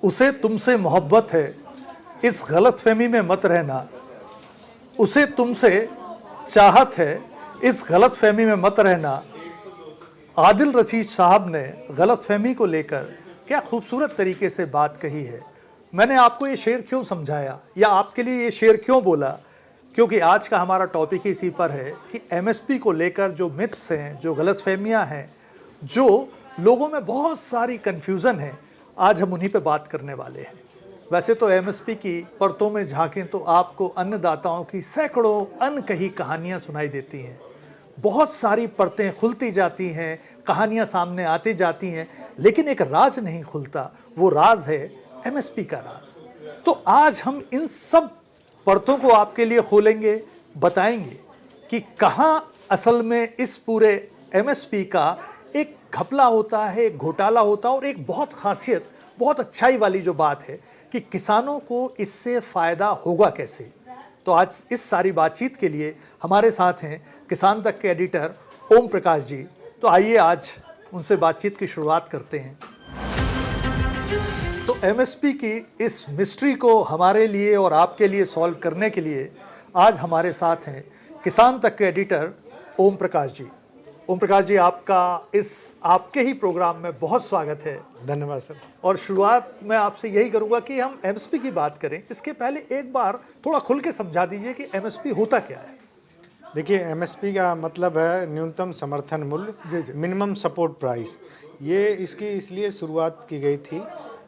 उसे तुमसे मोहब्बत है, इस गलतफहमी में मत रहना। उसे तुमसे चाहत है, इस गलतफहमी में मत रहना। आदिल रशीद साहब ने गलतफहमी को लेकर क्या खूबसूरत तरीके से बात कही है। मैंने आपको ये शेर क्यों समझाया या आपके लिए ये शेर क्यों बोला, क्योंकि आज का हमारा टॉपिक इसी पर है कि एमएसपी को लेकर जो मिथ्स हैं, जो गलतफहमियां हैं, जो लोगों में बहुत सारी कन्फ्यूज़न है, आज हम उन्हीं पे बात करने वाले हैं। वैसे तो एमएसपी की परतों में झांकें तो आपको अन्नदाताओं की सैकड़ों अनकही कहानियां सुनाई देती हैं। बहुत सारी परतें खुलती जाती हैं, कहानियां सामने आती जाती हैं, लेकिन एक राज नहीं खुलता। वो राज है एमएसपी का राज। तो आज हम इन सब परतों को आपके लिए खोलेंगे, बताएंगे कि कहां असल में इस पूरे एमएसपी का एक घपला होता है, एक घोटाला होता है, और एक बहुत खासियत, बहुत अच्छाई वाली जो बात है कि किसानों को इससे फायदा होगा कैसे। तो आज इस सारी बातचीत के लिए हमारे साथ हैं किसान तक के एडिटर ओम प्रकाश जी। तो आइए आज उनसे बातचीत की शुरुआत करते हैं। तो एमएसपी की इस मिस्ट्री को हमारे लिए और आपके लिए सॉल्व करने के लिए आज हमारे साथ हैं किसान तक के एडिटर ओम प्रकाश जी। ओम प्रकाश जी, आपका इस आपके ही प्रोग्राम में बहुत स्वागत है। धन्यवाद सर। और शुरुआत मैं आपसे यही करूंगा कि हम एमएसपी की बात करें, इसके पहले एक बार थोड़ा खुल के समझा दीजिए कि एमएसपी होता क्या है। देखिए, एमएसपी का मतलब है न्यूनतम समर्थन मूल्य, मिनिमम सपोर्ट प्राइस। ये इसकी इसलिए शुरुआत की गई थी,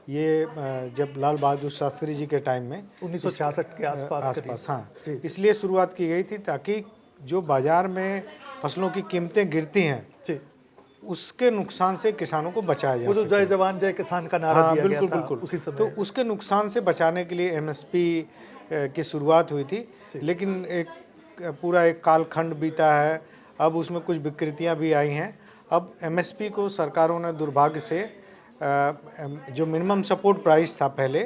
ये जब लाल बहादुर शास्त्री जी के टाइम में 1966 के आसपास हाँ, इसलिए शुरुआत की गई थी ताकि जो बाजार में फसलों की कीमतें गिरती हैं उसके नुकसान से किसानों को बचाया जा सके। जय जवान जय किसान का नारा दिया बिल्कुल गया था बिल्कुल उसी समय। तो उसके नुकसान से बचाने के लिए एमएसपी की शुरुआत हुई थी। लेकिन पूरा एक कालखंड बीता है, अब उसमें कुछ विकृतियां भी आई हैं। अब एमएसपी को सरकारों ने दुर्भाग्य से जो मिनिमम सपोर्ट प्राइस था पहले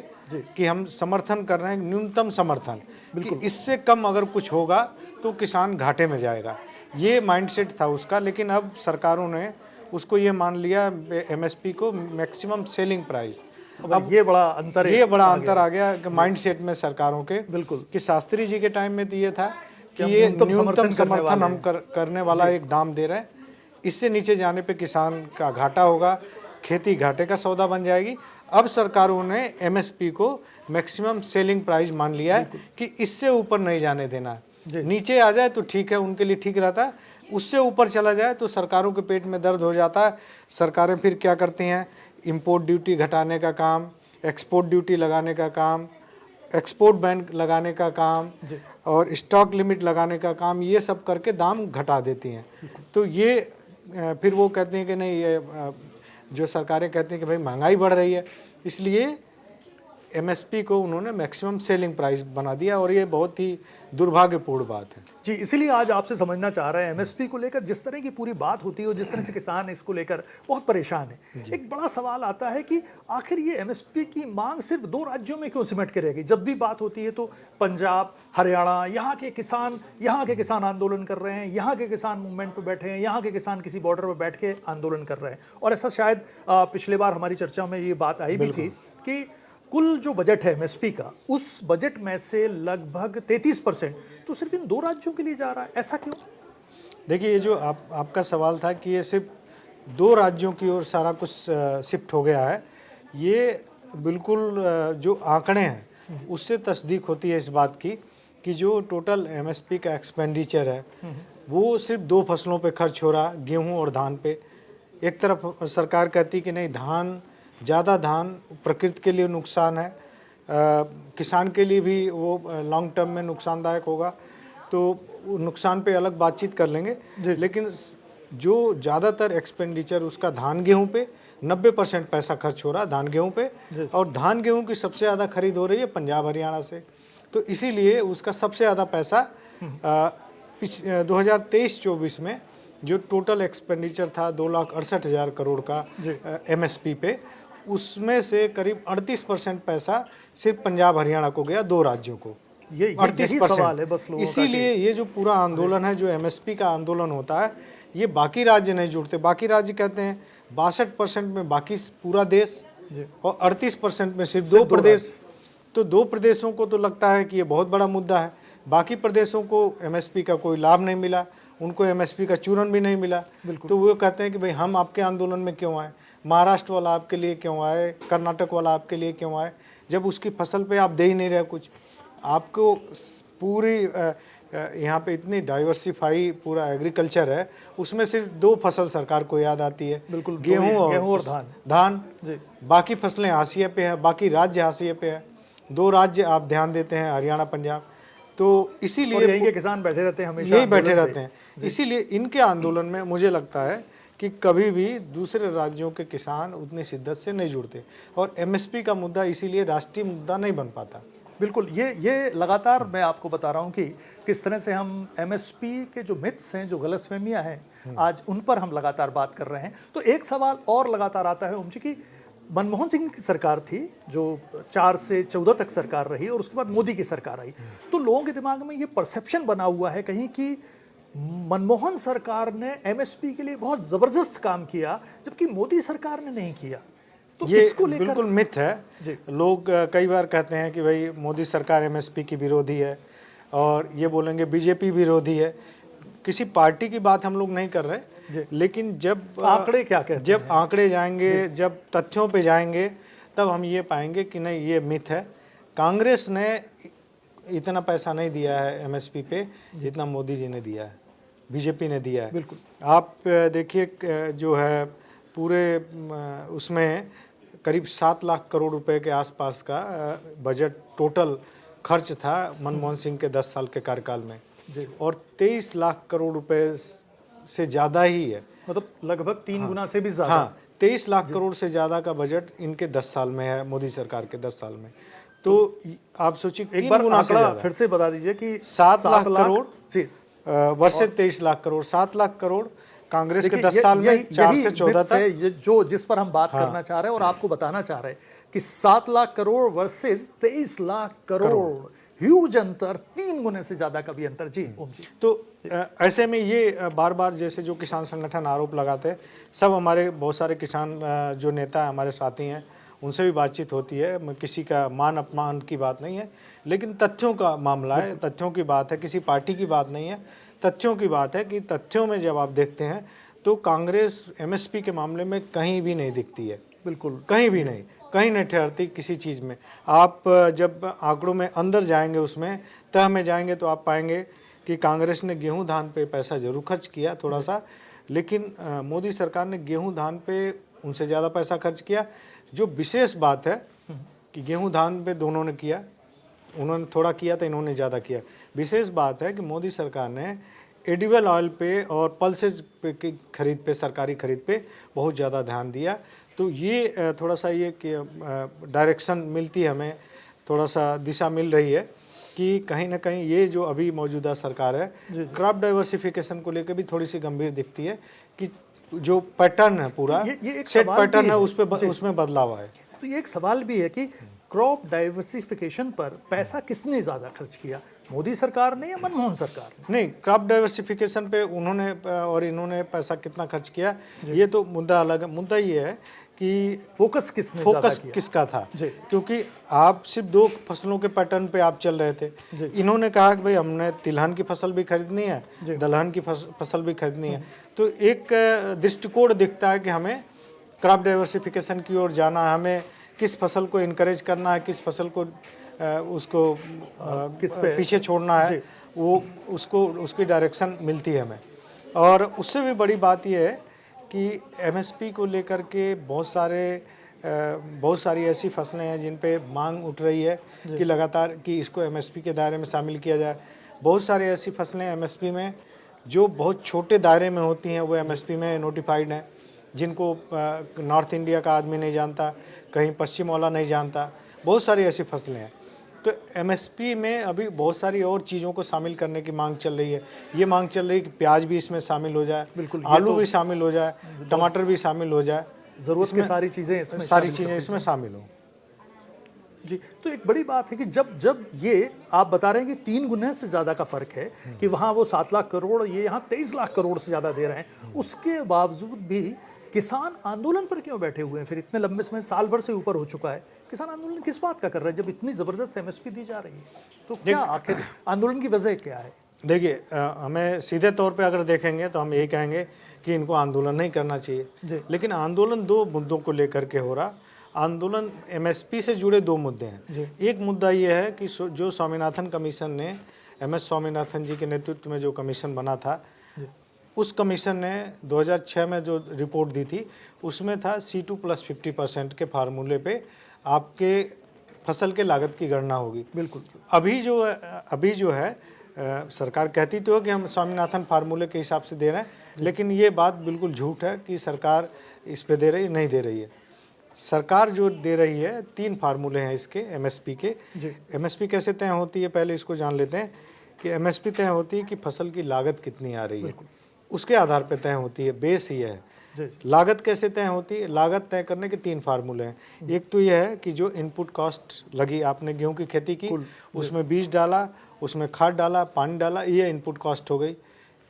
कि हम समर्थन कर रहे हैं न्यूनतम समर्थन, कि इससे कम अगर कुछ होगा तो किसान घाटे में जाएगा, ये माइंडसेट था उसका। लेकिन अब सरकारों ने उसको ये मान लिया एमएसपी को मैक्सिमम सेलिंग प्राइस। अब ये बड़ा अंतर आ गया माइंडसेट में सरकारों के। बिल्कुल कि शास्त्री जी के टाइम में तो ये था कि ये न्यूनतम समर्थन हम करने वाला एक दाम दे रहे हैं, इससे नीचे जाने पे किसान का घाटा होगा, खेती घाटे का सौदा बन जाएगी। अब सरकारों ने एमएसपी को मैक्सिमम सेलिंग प्राइस मान लिया है कि इससे ऊपर नहीं जाने देना। नीचे आ जाए तो ठीक है, उनके लिए ठीक रहता है, उससे ऊपर चला जाए तो सरकारों के पेट में दर्द हो जाता है। सरकारें फिर क्या करती हैं, इंपोर्ट ड्यूटी घटाने का काम, एक्सपोर्ट ड्यूटी लगाने का काम, एक्सपोर्ट बैन लगाने का काम और स्टॉक लिमिट लगाने का काम, ये सब करके दाम घटा देती हैं। तो ये फिर वो कहते हैं कि नहीं, ये जो सरकारें कहती हैं कि भाई महंगाई बढ़ रही है, इसलिए एमएसपी को उन्होंने मैक्सिमम सेलिंग प्राइस बना दिया, और ये बहुत ही दुर्भाग्यपूर्ण बात है जी। इसीलिए आज आपसे समझना चाह रहे हैं एमएसपी को लेकर जिस तरह की पूरी बात होती है और जिस तरह से किसान इसको लेकर बहुत परेशान है। एक बड़ा सवाल आता है कि आखिर ये एमएसपी की मांग सिर्फ 2 राज्यों में क्यों सिमट के रह गई। जब भी बात होती है तो पंजाब, हरियाणा, यहाँ के किसान आंदोलन कर रहे हैं, यहाँ के किसान मूवमेंट पर बैठे हैं, यहाँ के किसान किसी बॉर्डर पर बैठ के आंदोलन कर रहे हैं। और ऐसा शायद पिछले बार हमारी चर्चा में ये बात आई भी थी कि कुल जो बजट है एमएसपी का, उस बजट में से लगभग 33% तो सिर्फ इन 2 राज्यों के लिए जा रहा है। ऐसा क्यों? देखिए, ये जो आपका सवाल था कि ये सिर्फ 2 राज्यों की ओर सारा कुछ शिफ्ट हो गया है, ये बिल्कुल जो आंकड़े हैं उससे तस्दीक होती है इस बात की कि जो टोटल एमएसपी का एक्सपेंडिचर है वो सिर्फ 2 फसलों पे खर्च हो रहा, गेहूँ और धान पे। एक तरफ सरकार कहती कि नहीं, ज़्यादा धान प्रकृति के लिए नुकसान है, किसान के लिए भी वो लॉन्ग टर्म में नुकसानदायक होगा, तो नुकसान पे अलग बातचीत कर लेंगे। लेकिन जो ज़्यादातर एक्सपेंडिचर उसका धान गेहूं पे 90% पैसा खर्च हो रहा है, धान गेहूं पे, और धान गेहूं की सबसे ज़्यादा खरीद हो रही है पंजाब हरियाणा से। तो इसीलिए उसका सबसे ज़्यादा पैसा 2023-24 में जो टोटल एक्सपेंडिचर था 2,68,000 करोड़ का एमएसपी पे, उसमें से करीब 38% पैसा सिर्फ पंजाब हरियाणा को गया, 2 राज्यों को। ये 38% है बस लोगों का। इसीलिए ये जो पूरा आंदोलन है, जो एमएसपी का आंदोलन होता है, ये बाकी राज्य नहीं जुड़ते। बाकी राज्य कहते हैं 62% में बाकी पूरा देश और 38% में सिर्फ 2 प्रदेश। तो 2 प्रदेशों को तो लगता है कि ये बहुत बड़ा मुद्दा है, बाकी प्रदेशों को एमएसपी का कोई लाभ नहीं मिला, उनको एमएसपी का चूरन भी नहीं मिला। तो वो कहते हैं कि भाई हम आपके आंदोलन में क्यों आए, महाराष्ट्र वाला आपके लिए क्यों आए, कर्नाटक वाला आपके लिए क्यों आए, जब उसकी फसल पे आप दे ही नहीं रहे कुछ। आपको पूरी यहाँ पे इतनी डाइवर्सिफाई पूरा एग्रीकल्चर है, उसमें सिर्फ 2 फसल सरकार को याद आती है, बिल्कुल, गेहूं और धान। जी। बाकी फसलें हाशिए पे है, बाकी राज्य हाशिए पे है। 2 राज्य आप ध्यान देते हैं, हरियाणा पंजाब। तो इसीलिए यही के किसान बैठे रहते हैं, हमेशा यही बैठे रहते हैं। इसीलिए इनके आंदोलन में मुझे लगता है कि कभी भी दूसरे राज्यों के किसान उतनी शिद्दत से नहीं जुड़ते, और एमएसपी का मुद्दा इसीलिए राष्ट्रीय मुद्दा नहीं बन पाता। बिल्कुल, ये लगातार मैं आपको बता रहा हूँ कि किस तरह से हम एमएसपी के जो मिथ्स हैं, जो गलतफहमियां हैं, आज उन पर हम लगातार बात कर रहे हैं। तो एक सवाल और लगातार आता है ओम जी की मनमोहन सिंह की सरकार थी जो 4 से 14 तक सरकार रही, और उसके बाद मोदी की सरकार आई। तो लोगों के दिमाग में ये परसेप्शन बना हुआ है कहीं कि मनमोहन सरकार ने एमएसपी के लिए बहुत जबरदस्त काम किया, जबकि मोदी सरकार ने नहीं किया। तो ये इसको लेकर बिल्कुल मिथ है। लोग कई बार कहते हैं कि भाई मोदी सरकार एमएसपी की विरोधी है, और ये बोलेंगे बीजेपी विरोधी है। किसी पार्टी की बात हम लोग नहीं कर रहे, लेकिन जब आंकड़े क्या कहते हैं, जब आंकड़े जाएंगे, जब तथ्यों पे जाएंगे, तब हम ये पाएंगे कि नहीं, ये मिथ है। कांग्रेस ने इतना पैसा नहीं दिया है एमएसपी पे जितना मोदी जी ने दिया है, बीजेपी ने दिया है। बिल्कुल, आप देखिए जो है पूरे उसमें करीब 7 लाख करोड़ रुपए के आसपास का बजट टोटल खर्च था मनमोहन सिंह के 10 साल के कार्यकाल में, और 23 लाख करोड़ रुपए से ज़्यादा ही है, मतलब लगभग 3 गुना से भी ज़्यादा। हाँ, 23 लाख करोड़ से ज़्यादा का बजट इनके 10 साल में है, मोदी सरकार के 10 साल में। तो आप सोचिए एक बार आंकड़ा फिर से बता दीजिए कि 7 लाख करोड़ वर्ष 23 लाख करोड़, 7 लाख करोड़ कांग्रेस के 10 साल में 4 से 14 तक, जो जिस पर हम बात करना चाह रहे हैं और आपको बताना चाह रहे हैं कि 7 लाख करोड़ वर्सेस 23 लाख करोड़, ह्यूज अंतर, 3 गुने से ज्यादा का भी अंतर। जी ओम जी। तो ऐसे में ये बार बार जैसे जो किसान संगठन आरोप लगाते हैं, सब हमारे बहुत सारे किसान जो नेता है, हमारे साथी हैं, उनसे भी बातचीत होती है। किसी का मान अपमान की बात नहीं है, लेकिन तथ्यों का मामला है, तथ्यों की बात है, किसी पार्टी की बात नहीं है, तथ्यों की बात है कि तथ्यों में जब आप देखते हैं तो कांग्रेस एमएसपी के मामले में कहीं भी नहीं दिखती है। बिल्कुल, कहीं भी नहीं, कहीं नहीं ठहरती किसी चीज़ में। आप जब आंकड़ों में अंदर जाएंगे, उसमें तह में जाएंगे, तो आप पाएंगे कि कांग्रेस ने गेहूं धान पे पैसा जरूर खर्च किया थोड़ा सा, लेकिन मोदी सरकार ने गेहूं धान पे उनसे ज़्यादा पैसा खर्च किया। जो विशेष बात है कि गेहूं धान पे दोनों ने किया, उन्होंने थोड़ा किया तो इन्होंने ज़्यादा किया। विशेष बात है कि मोदी सरकार ने एडिबल ऑयल पे और पल्सेज पे की खरीद पे, सरकारी खरीद पे बहुत ज़्यादा ध्यान दिया। तो ये थोड़ा सा ये कि डायरेक्शन मिलती है हमें, थोड़ा सा दिशा मिल रही है कि कहीं ना कहीं ये जो अभी मौजूदा सरकार है, क्रॉप डाइवर्सिफिकेशन को लेकर भी थोड़ी सी गंभीर दिखती है कि जो पैटर्न है पूरा ये एक सेट पैटर्न है, उसमें बदलाव है। तो ये एक सवाल भी है कि क्रॉप डाइवर्सिफिकेशन पर पैसा किसने ज्यादा खर्च किया, मोदी सरकार ने या मनमोहन सरकार ने? नहीं, क्रॉप डाइवर्सिफिकेशन पे उन्होंने और इन्होंने पैसा कितना खर्च किया, ये तो मुद्दा अलग है। मुद्दा ये है कि फोकस किसका था, क्योंकि आप सिर्फ 2 फसलों के पैटर्न पे आप चल रहे थे। इन्होंने कहा कि भाई हमने तिलहन की फसल भी खरीदनी है, दलहन की फसल भी खरीदनी है। तो एक दृष्टिकोण दिखता है कि हमें क्रॉप डाइवर्सिफिकेशन की ओर जाना है, हमें किस फसल को इनकरेज करना है, किस फसल को उसको पीछे छोड़ना है, वो उसकी डायरेक्शन मिलती है हमें। और उससे भी बड़ी बात यह है कि एमएसपी को लेकर के बहुत सारी ऐसी फसलें हैं जिन पे मांग उठ रही है कि लगातार कि इसको एमएसपी के दायरे में शामिल किया जाए। बहुत सारी ऐसी फसलें एमएसपी में जो बहुत छोटे दायरे में होती हैं, वो एमएसपी में नोटिफाइड हैं, जिनको नॉर्थ इंडिया का आदमी नहीं जानता, कहीं पश्चिम वाला नहीं जानता। बहुत सारी ऐसी फसलें हैं। तो एमएसपी में अभी बहुत सारी और चीज़ों को शामिल करने की मांग चल रही है। ये मांग चल रही है कि प्याज भी इसमें शामिल हो जाए, बिल्कुल, आलू भी शामिल हो जाए, टमाटर भी शामिल हो जाए, ज़रूरत की सारी चीज़ें इसमें शामिल हो। जी, तो एक बड़ी बात है कि जब ये आप बता रहे हैं कि 3 गुने से ज़्यादा का फ़र्क है कि वहाँ वो 7 लाख करोड़, ये यहाँ 23 लाख करोड़ से ज़्यादा दे रहे हैं, उसके बावजूद भी किसान आंदोलन पर क्यों बैठे हुए हैं फिर इतने लंबे समय, साल भर से ऊपर हो चुका है, किसान आंदोलन किस बात का कर रहा है जब इतनी जबरदस्त एमएसपी दी जा रही है? तो क्या आखिर आंदोलन की वजह क्या है? देखिए, हमें सीधे तौर पे अगर देखेंगे तो हम यही कहेंगे कि इनको आंदोलन नहीं करना चाहिए, लेकिन आंदोलन दो मुद्दों को लेकर के हो रहा। आंदोलन एमएसपी से जुड़े दो मुद्दे हैं। एक मुद्दा ये है कि जो स्वामीनाथन कमीशन ने, एमएस स्वामीनाथन जी के नेतृत्व में जो कमीशन बना था, उस कमीशन ने 2006 में जो रिपोर्ट दी थी उसमें था C2 + 50% के फार्मूले पे आपके फसल के लागत की गणना होगी। बिल्कुल। अभी जो है सरकार कहती तो है कि हम स्वामीनाथन फार्मूले के हिसाब से दे रहे हैं, लेकिन ये बात बिल्कुल झूठ है कि सरकार इस पे दे रही है, नहीं दे रही है। सरकार जो दे रही है, 3 फार्मूले हैं इसके एमएसपी के। एमएसपी कैसे तय होती है पहले इसको जान लेते हैं कि एमएसपी तय होती है कि फसल की लागत कितनी आ रही है, उसके आधार पर तय होती है। बेस ये है। लागत कैसे तय होती है? लागत तय करने के 3 फार्मूले हैं। एक तो यह है कि जो इनपुट कॉस्ट लगी, आपने गेहूं की खेती की, उसमें बीज डाला, उसमें खाद डाला, पानी डाला, ये इनपुट कॉस्ट हो गई।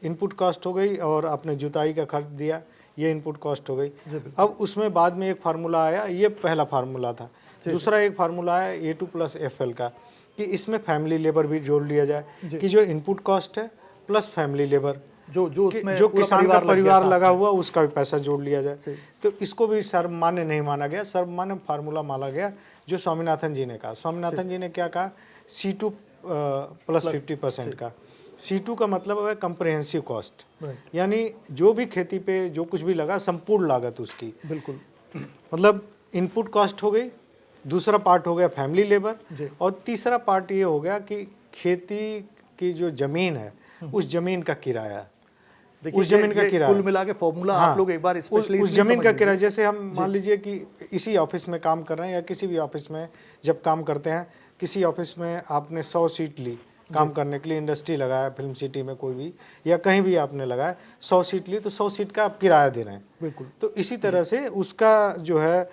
इनपुट कॉस्ट हो गई। और आपने जुताई का खर्च दिया, ये इनपुट कॉस्ट हो गई। अब उसमें बाद में एक फार्मूला आया, ये पहला फार्मूला था। दूसरा एक फार्मूला आया A2 + FL का, कि इसमें फैमिली लेबर भी जोड़ लिया जाए, कि जो इनपुट कॉस्ट है प्लस फैमिली लेबर, जो किसान का परिवार लगा हुआ, उसका भी पैसा जोड़ लिया जाए। तो इसको भी सर्वमान्य नहीं माना गया, सर्वमान्य फार्मूला माना गया जो स्वामीनाथन जी ने कहा। स्वामीनाथन जी ने क्या कहा? C2 + 50% का। C2 का मतलब है कंप्रहेंसिव कॉस्ट, यानी जो भी खेती पे जो कुछ भी लगा, संपूर्ण लागत उसकी। बिल्कुल। मतलब इनपुट कॉस्ट हो गई, दूसरा पार्ट हो गया फैमिली लेबर, और तीसरा पार्ट ये हो गया कि खेती की जो जमीन है उस जमीन का किराया, उस जमीन का किराया, कुल मिला के फॉर्मूला आप लोग एक बार स्पेशली उस जमीन का किराया। जैसे हम मान लीजिए कि इसी ऑफिस में काम कर रहे हैं या किसी भी ऑफिस में जब काम करते हैं, किसी ऑफिस में आपने 100 सीट ली काम करने के लिए, इंडस्ट्री लगाया फिल्म सिटी में कोई भी, या कहीं भी आपने लगाया, 100 सीट ली, तो 100 सीट का आप किराया दे रहे हैं। बिल्कुल। तो इसी तरह से उसका जो है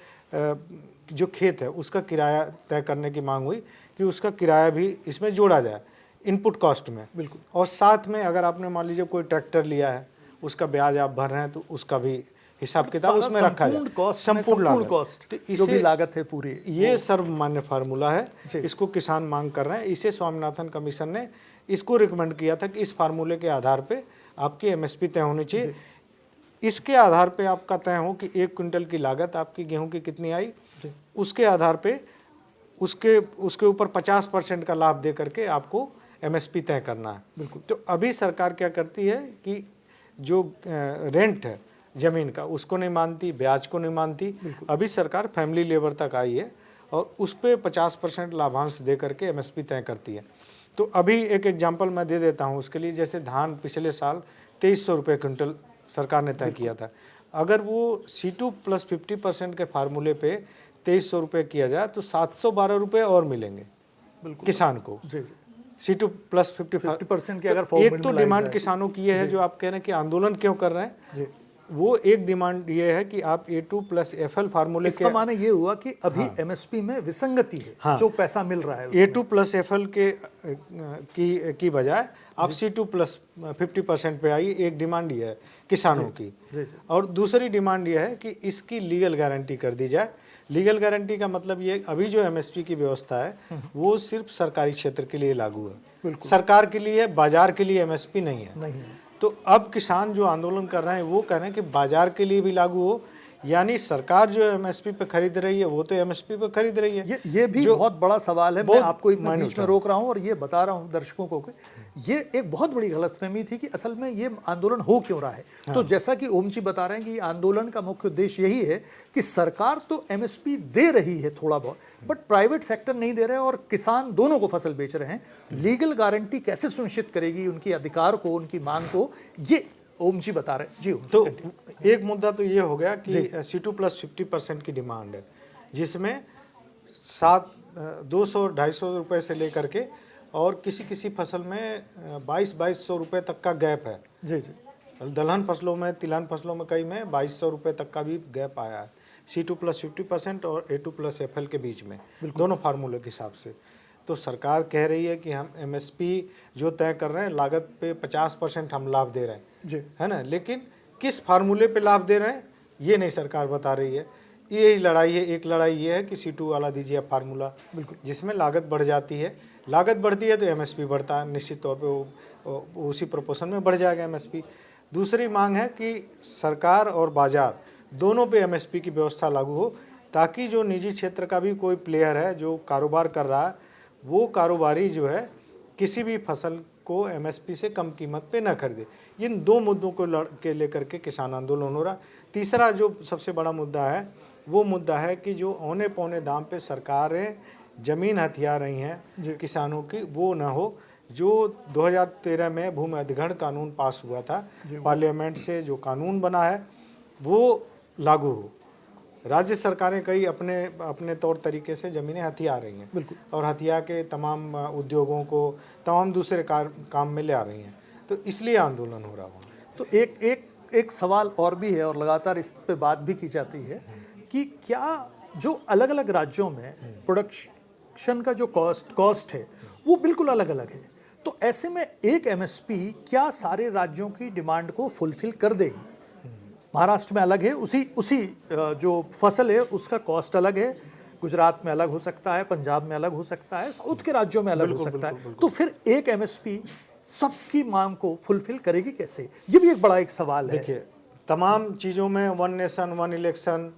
जो खेत है उसका किराया तय करने की मांग हुई कि उसका किराया भी इसमें जोड़ा जाए इनपुट कॉस्ट में। बिल्कुल। और साथ में अगर आपने मान लीजिए कोई ट्रैक्टर लिया है, उसका ब्याज आप भर रहे हैं, तो उसका भी हिसाब किताब उसमें रखा जाए, संपूर्ण कॉस्ट जो भी लागत है पूरी। ये सर्वमान्य फार्मूला है, इसको किसान मांग कर रहे हैं। इसे स्वामीनाथन कमीशन ने इसको रिकमेंड किया था कि इस फार्मूले के आधार पे आपकी एमएसपी तय होनी चाहिए। इसके आधार पे आपका तय हो कि 1 क्विंटल की लागत आपकी गेहूं की कितनी आई, उसके आधार पे उसके ऊपर 50% का लाभ दे करके आपको एमएसपी तय करना है। बिल्कुल। तो अभी सरकार क्या करती है कि जो रेंट है जमीन का, उसको नहीं मानती, ब्याज को नहीं मानती। अभी सरकार फैमिली लेबर तक आई है और उस पर 50% लाभांश दे करके एमएसपी तय करती है। तो अभी एक एग्जांपल मैं दे देता हूँ उसके लिए। जैसे धान पिछले साल 2300 रुपये क्विंटल सरकार ने तय किया था। अगर वो C2 + 50% के फार्मूले पे 2300 रुपये किया जाए तो 712 रुपये और मिलेंगे किसान को। C2 + 50% की अगर एक तो डिमांड किसानों की ये है, जो आप कह रहे हैं कि आंदोलन क्यों कर रहे हैं, वो एक डिमांड ये है कि आप A2 + FL फार्मूले इसका माने ये हुआ कि अभी एमएसपी में विसंगति है, जो पैसा मिल रहा है A2 + FL की बजाय आप C2 + 50% पे आई। एक डिमांड ये है किसानों की। और दूसरी डिमांड ये है कि इसकी लीगल गारंटी कर दी जाए। लीगल गारंटी का मतलब ये, अभी जो एमएसपी की व्यवस्था है वो सिर्फ सरकारी क्षेत्र के लिए लागू है, सरकार के लिए, बाजार के लिए एमएसपी नहीं है। तो अब किसान जो आंदोलन कर रहे हैं वो कह रहे हैं कि बाजार के लिए भी लागू हो, यानी सरकार जो एमएसपी पे खरीद रही है वो तो एमएसपी पे खरीद रही है। ये भी बहुत बड़ा सवाल है। मैं आपको बीच में रोक रहा हूँ और ये बता रहा हूँ दर्शकों को कि ये एक बहुत बड़ी गलतफहमी थी कि असल में ये आंदोलन हो क्यों रहा है। तो जैसा कि ओम जी बता रहे हैं कि आंदोलन का मुख्य उद्देश्य यही है कि सरकार तो एमएसपी दे रही है थोड़ा बहुत, बट प्राइवेट सेक्टर नहीं दे रहे और किसान दोनों को फसल बेच रहे हैं। लीगल गारंटी कैसे सुनिश्चित करेगी उनकी अधिकार को, उनकी मांग को, ये ओम जी बता रहे हैं। जी तो एक मुद्दा तो ये हो गया कि C2 + 50% की डिमांड है, जिसमें 200-250 रुपए से लेकर के और किसी फसल में 2200 रुपए तक का गैप है। जी जी। दलहन फसलों में, तिलहन फसलों में कई में 2200 रुपए तक का भी गैप आया है C2 + 50% और A2 + FL के बीच में, दोनों फार्मूले के हिसाब से। तो सरकार कह रही है कि हम एमएसपी जो तय कर रहे हैं लागत पे 50% हम लाभ दे रहे हैं, है ना। लेकिन किस फार्मूले पे लाभ दे रहे हैं ये नहीं सरकार बता रही है। यही लड़ाई है। एक लड़ाई ये है कि C2 वाला दीजिए फार्मूला, बिल्कुल, जिसमें लागत बढ़ जाती है। लागत बढ़ती है तो MSP बढ़ता है, निश्चित तौर पे वो उसी प्रोपोर्शन में बढ़ जाएगा MSP। दूसरी मांग है कि सरकार और बाजार दोनों पे MSP की व्यवस्था लागू हो, ताकि जो निजी क्षेत्र का भी कोई प्लेयर है जो कारोबार कर रहा है, वो कारोबारी जो है किसी भी फसल को MSP से कम कीमत पे न खरीदे। इन दो मुद्दों को के लेकर के किसान आंदोलन हो रहा। तीसरा जो सबसे बड़ा मुद्दा है वो मुद्दा है कि जो औने पौने दाम पे सरकारें जमीन हथिया रही हैं किसानों की, वो ना हो। जो 2013 में भूमि अधिग्रहण कानून पास हुआ था, पार्लियामेंट से जो कानून बना है वो लागू हो। राज्य सरकारें कई अपने अपने तौर तरीके से ज़मीनें हथिया रही हैं, बिल्कुल, और हथिया के तमाम उद्योगों को, तमाम दूसरे काम में ले आ रही हैं। तो इसलिए आंदोलन हो रहा है। तो एक सवाल और भी है, और लगातार इस पे बात भी की जाती है कि क्या जो अलग अलग राज्यों में प्रोडक्शन का जो कॉस्ट है वो बिल्कुल अलग अलग है, तो ऐसे में एक MSP क्या सारे राज्यों की डिमांड को फुलफिल कर देगी? महाराष्ट्र में अलग है, उसी जो फसल है उसका कॉस्ट अलग है, गुजरात में अलग हो सकता है, पंजाब में अलग हो सकता है, साउथ के राज्यों में अलग हो सकता है। तो फिर एक MSP सबकी मांग को फुलफिल करेगी कैसे? ये भी एक बड़ा एक सवाल है। देखिए, तमाम चीज़ों में वन नेशन वन इलेक्शन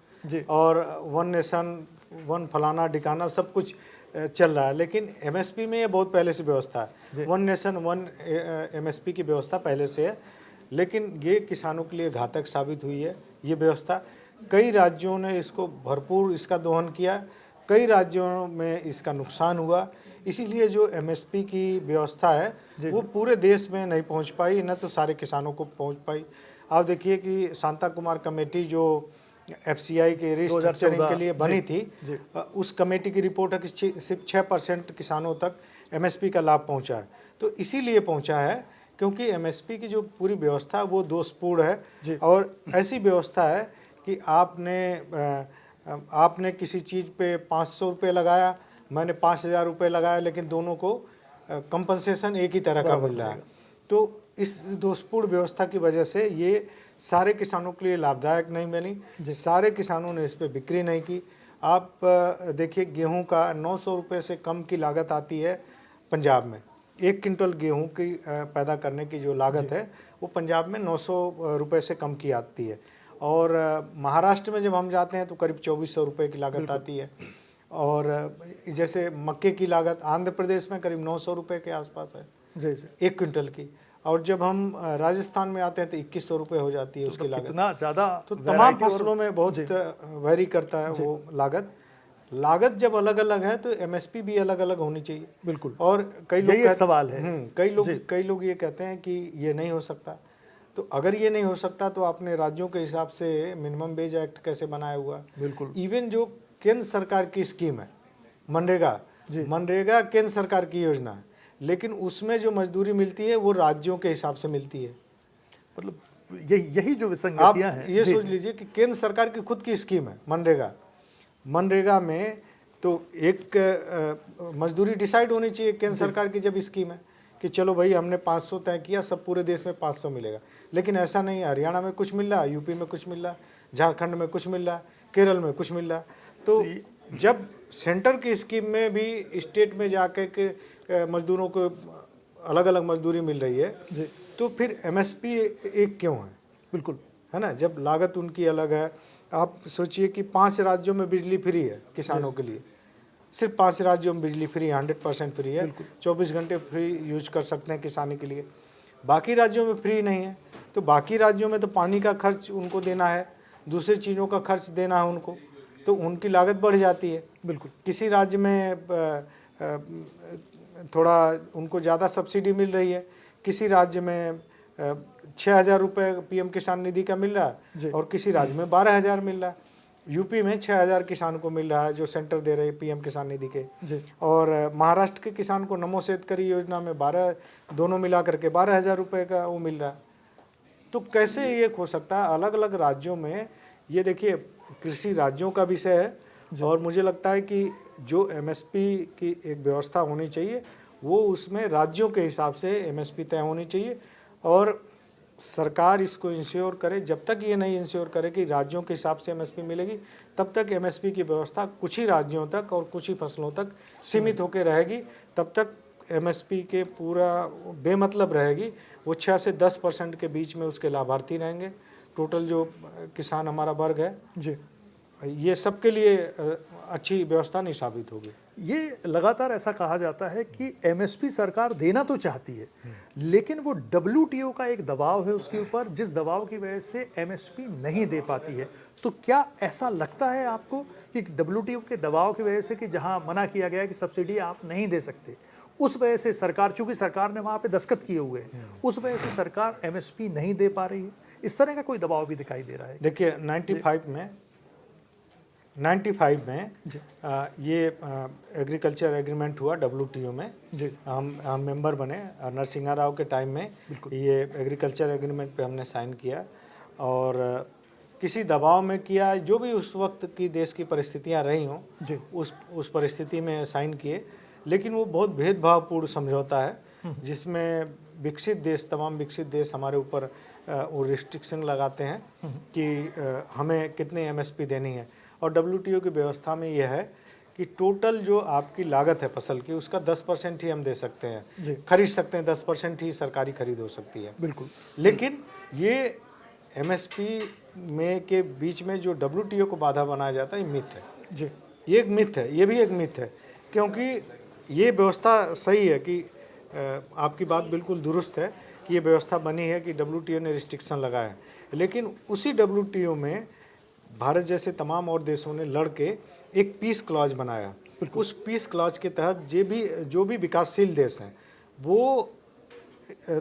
और वन नेशन वन फलाना डिकाना सब कुछ चल रहा है, लेकिन MSP में ये बहुत पहले से व्यवस्था है। वन नेशन वन MSP की व्यवस्था पहले से है, लेकिन ये किसानों के लिए घातक साबित हुई है ये व्यवस्था। कई राज्यों ने इसको भरपूर इसका दोहन किया, कई राज्यों में इसका नुकसान हुआ। इसीलिए जो MSP की व्यवस्था है वो पूरे देश में नहीं पहुंच पाई, न तो सारे किसानों को पहुंच पाई। आप देखिए कि शांता कुमार कमेटी जो FCI के रिस्ट्रक्चरिंग के लिए बनी थी, उस कमेटी की रिपोर्ट है कि सिर्फ 6% किसानों तक MSP का लाभ पहुंचा है। तो इसीलिए पहुंचा है क्योंकि MSP की जो पूरी व्यवस्था वो दोषपूर्ण है, और ऐसी व्यवस्था है कि आपने किसी चीज़ पे 500 रुपये लगाया, मैंने 5000 रुपये लगाया, लेकिन दोनों को कंपनसेशन एक ही तरह का मिल रहा है। तो इस दोषपूर्ण व्यवस्था की वजह से ये सारे किसानों के लिए लाभदायक नहीं बनी, सारे किसानों ने इस पर बिक्री नहीं की। आप देखिए, गेहूं का 900 रुपये से कम की लागत आती है पंजाब में। 1 क्विंटल गेहूं की पैदा करने की जो लागत है वो पंजाब में 900 रुपये से कम की आती है, और महाराष्ट्र में जब हम जाते हैं तो करीब 2400 रुपये की लागत आती है। और जैसे मक्के की लागत आंध्र प्रदेश में करीब 900 रुपये के आसपास है 1 क्विंटल की, और जब हम राजस्थान में आते हैं तो 2100 रुपये हो जाती है उसकी लागत। इतना ज़्यादा, तो तमाम फसलों में बहुत वेरी करता है वो लागत जब अलग अलग है तो MSP भी अलग अलग होनी चाहिए, बिल्कुल। और कई लोग यही एक सवाल है। कई लोग ये कहते हैं कि ये नहीं हो सकता। तो अगर ये नहीं हो सकता तो आपने राज्यों के हिसाब से मिनिमम वेज एक्ट कैसे बनाया हुआ? बिल्कुल। इवन जो केंद्र सरकार की स्कीम है मनरेगा केंद्र सरकार की योजना है, लेकिन उसमें जो मजदूरी मिलती है वो राज्यों के हिसाब से मिलती है। मतलब यही जो विसंगतियां हैं। ये सोच लीजिए कि केंद्र सरकार की खुद की स्कीम है मनरेगा में, तो एक मजदूरी डिसाइड होनी चाहिए केंद्र सरकार की जब स्कीम है कि चलो भाई हमने 500 तय किया, सब पूरे देश में 500 मिलेगा, लेकिन ऐसा नहीं है। हरियाणा में कुछ मिल रहा है, यूपी में कुछ मिल रहा है, झारखंड में कुछ मिल रहा है, केरल में कुछ मिल रहा है। तो जब सेंटर की स्कीम में भी स्टेट में जाकर के मजदूरों को अलग अलग मजदूरी मिल रही है, तो फिर MSP एक क्यों है? बिल्कुल, है ना, जब लागत उनकी अलग है। आप सोचिए कि 5 राज्यों में बिजली फ्री है किसानों के लिए, सिर्फ 5 राज्यों में बिजली फ्री 100% फ्री है, 24 घंटे फ्री यूज कर सकते हैं किसानी के लिए। बाकी राज्यों में फ्री नहीं है, तो बाकी राज्यों में तो पानी का खर्च उनको देना है, दूसरी चीज़ों का खर्च देना है उनको, तो उनकी लागत बढ़ जाती है। बिल्कुल, किसी राज्य में थोड़ा उनको ज़्यादा सब्सिडी मिल रही है, किसी राज्य में 6000 रुपये PM किसान निधि का मिल रहा है और किसी राज्य में 12000 मिल रहा है। यूपी में 6000 किसान को मिल रहा है जो सेंटर दे रहे हैं PM किसान निधि के, और महाराष्ट्र के किसान को नमो शेतकरी योजना में 12, दोनों मिला करके 12000 रुपये का वो मिल रहा है। तो कैसे ये हो सकता है? अलग अलग राज्यों में, ये देखिए कृषि राज्यों का विषय है, और मुझे लगता है कि जो MSP की एक व्यवस्था होनी चाहिए वो उसमें राज्यों के हिसाब से MSP तय होनी चाहिए, और सरकार इसको इंश्योर करे, जब तक ये नहीं इंश्योर करे कि राज्यों के हिसाब से एमएसपी मिलेगी, तब तक एमएसपी की व्यवस्था कुछ ही राज्यों तक और कुछ ही फसलों तक सीमित होकर रहेगी। तब तक एमएसपी के पूरा बेमतलब रहेगी। वो 6 से 10% के बीच में उसके लाभार्थी रहेंगे। टोटल जो किसान हमारा वर्ग है जी, ये सबके लिए अच्छी व्यवस्था नहीं साबित होगी। ये लगातार ऐसा कहा जाता है कि एमएसपी सरकार देना तो चाहती है, लेकिन वो डब्ल्यूटीओ का एक दबाव है उसके ऊपर, जिस दबाव की वजह से एमएसपी नहीं दे पाती है। तो क्या ऐसा लगता है आपको कि डब्ल्यूटीओ के दबाव की वजह से कि जहां मना किया गया कि सब्सिडी आप नहीं दे सकते, उस वजह से सरकार, चूंकि सरकार ने वहां पे दस्तखत किए हुए हैं, उस वजह से सरकार एमएसपी नहीं दे पा रही है? इस तरह का कोई दबाव भी दिखाई दे रहा है? देखिए 95 में ये एग्रीकल्चर एग्रीमेंट हुआ डब्ल्यूटीओ में जी, हम मेंबर बने। नरसिंहा राव के टाइम में ये एग्रीकल्चर एग्रीमेंट पे हमने साइन किया और किसी दबाव में किया, जो भी उस वक्त की देश की परिस्थितियां रही हों जी, उस परिस्थिति में साइन किए। लेकिन वो बहुत भेदभावपूर्ण समझौता है जिसमें विकसित देश, तमाम विकसित देश हमारे ऊपर वो रिस्ट्रिक्शन लगाते हैं कि हमें कितने एमएसपी देनी है। और डब्ल्यूटीओ की व्यवस्था में यह है कि टोटल जो आपकी लागत है फसल की, उसका 10% ही हम दे सकते हैं, खरीद सकते हैं, 10% ही सरकारी खरीद हो सकती है। बिल्कुल। लेकिन ये एमएसपी में के बीच में जो डब्ल्यूटीओ को बाधा बनाया जाता है, ये मिथ है जी, ये एक मिथ है, ये भी एक मिथ है। क्योंकि ये व्यवस्था सही है कि आपकी बात बिल्कुल दुरुस्त है कि ये व्यवस्था बनी है कि डब्ल्यूटीओ ने रिस्ट्रिक्शन लगाया है, लेकिन उसी डब्ल्यूटीओ में भारत जैसे तमाम और देशों ने लड़ के एक पीस क्लॉज बनाया। उस पीस क्लॉज के तहत जो भी विकासशील देश हैं वो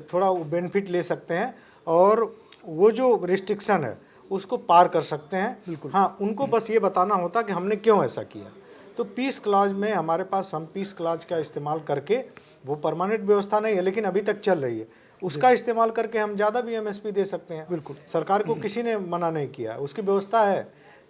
थोड़ा बेनिफिट ले सकते हैं और वो जो रिस्ट्रिक्शन है उसको पार कर सकते हैं। हाँ, उनको बस ये बताना होता कि हमने क्यों ऐसा किया। तो पीस क्लॉज में हमारे पास, हम पीस क्लॉज का इस्तेमाल करके, वो परमानेंट व्यवस्था नहीं है लेकिन अभी तक चल रही है, उसका इस्तेमाल करके हम ज़्यादा भी एमएसपी दे सकते हैं। बिल्कुल, सरकार को किसी ने मना नहीं किया, उसकी व्यवस्था है।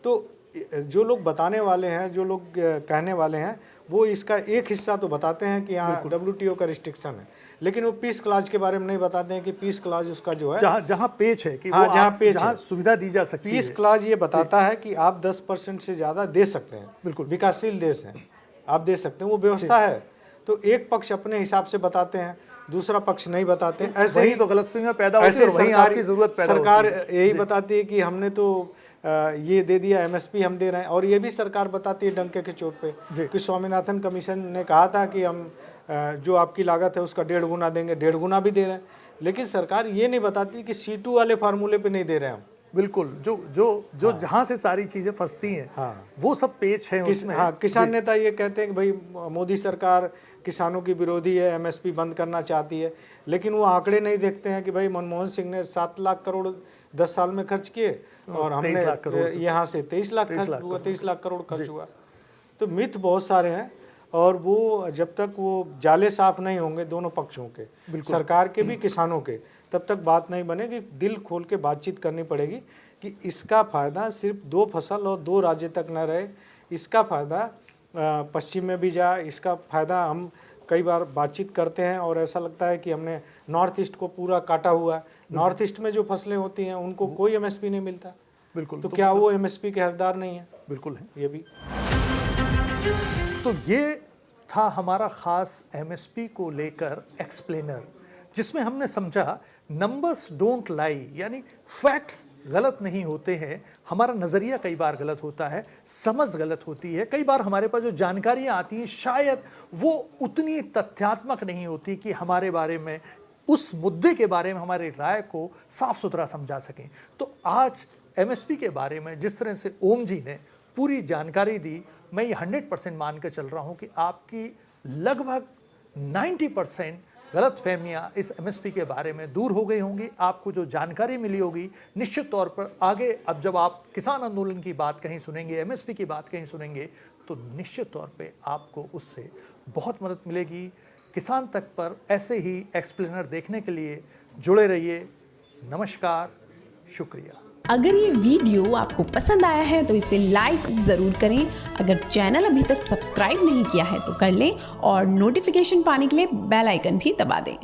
तो जो लोग बताने वाले हैं, जो लोग कहने वाले हैं, वो इसका एक हिस्सा तो बताते हैं कि यहाँ डब्ल्यूटीओ का रिस्ट्रिक्शन है, लेकिन वो पीस क्लॉज के बारे में नहीं बताते हैं कि पीस क्लॉज उसका जो है, जहाँ पेच है कि हाँ, जहाँ सुविधा दी जा सकती है। पीस क्लॉज ये बताता है कि आप 10% से ज़्यादा दे सकते हैं। बिल्कुल, विकासशील देश हैं, आप दे सकते हैं, वो व्यवस्था है। तो एक पक्ष अपने हिसाब से बताते हैं, दूसरा पक्ष नहीं बताते। ऐसे ही तो गलतफहमी पैदा होती है और वहीं आपकी जरूरत पैदा होती है। सरकार यही बताती है कि हमने तो ये दे दिया, एमएसपी हम दे रहे हैं। और ये भी सरकार बताती है डंके के चोट पे कि स्वामीनाथन कमीशन ने कहा था कि हम जो आपकी लागत है उसका 1.5 गुना देंगे, 1.5 गुना भी दे रहे हैं। लेकिन सरकार ये नहीं बताती कि C2 वाले फार्मूले पे नहीं दे रहे हैं हम। बिल्कुल, जो जहाँ से सारी चीजें फंसती हैं, वो सब पेच है उसमें। हाँ, किसान नेता ये कहते हैं कि भाई मोदी सरकार किसानों की विरोधी है, एमएसपी बंद करना चाहती है, लेकिन वो आंकड़े नहीं देखते हैं कि भाई मनमोहन सिंह ने 7 लाख करोड़ 10 साल में खर्च किए और हमने यहाँ से 23 लाख करोड़ खर्च हुआ। तो मिथ बहुत सारे हैं और वो जब तक वो जाले साफ नहीं होंगे दोनों पक्षों के, सरकार के भी किसानों के, तब तक बात नहीं बनेगी। दिल खोल के बातचीत करनी पड़ेगी कि इसका फायदा सिर्फ 2 फसल और 2 राज्य तक न रहे, इसका फायदा पश्चिम में भी जाए। इसका फायदा, हम कई बार बातचीत करते हैं और ऐसा लगता है कि हमने नॉर्थ ईस्ट को पूरा काटा हुआ है। नॉर्थ ईस्ट में जो फसलें होती हैं उनको कोई एमएसपी नहीं मिलता। बिल्कुल, तो क्या वो एमएसपी के हकदार नहीं है? बिल्कुल है ये भी। तो ये था हमारा खास एमएसपी को लेकर एक्सप्लेनर, जिसमें हमने समझा नंबर्स डोंट लाई, यानी फैक्ट्स गलत नहीं होते हैं, हमारा नज़रिया कई बार गलत होता है, समझ गलत होती है। कई बार हमारे पास जो जानकारियां आती हैं शायद वो उतनी तथ्यात्मक नहीं होती कि हमारे बारे में, उस मुद्दे के बारे में हमारी राय को साफ सुथरा समझा सकें। तो आज एमएसपी के बारे में जिस तरह से ओम जी ने पूरी जानकारी दी, मैं ये 100% मान कर चल रहा हूँ कि आपकी लगभग 90% गलतफहमियां इस एमएसपी के बारे में दूर हो गई होंगी। आपको जो जानकारी मिली होगी, निश्चित तौर पर आगे अब जब आप किसान आंदोलन की बात कहीं सुनेंगे, एमएसपी की बात कहीं सुनेंगे, तो निश्चित तौर पे आपको उससे बहुत मदद मिलेगी। किसान तक पर ऐसे ही एक्सप्लेनर देखने के लिए जुड़े रहिए। नमस्कार, शुक्रिया। अगर ये वीडियो आपको पसंद आया है तो इसे लाइक ज़रूर करें। अगर चैनल अभी तक सब्सक्राइब नहीं किया है तो कर लें और नोटिफिकेशन पाने के लिए बेल आइकन भी दबा दें।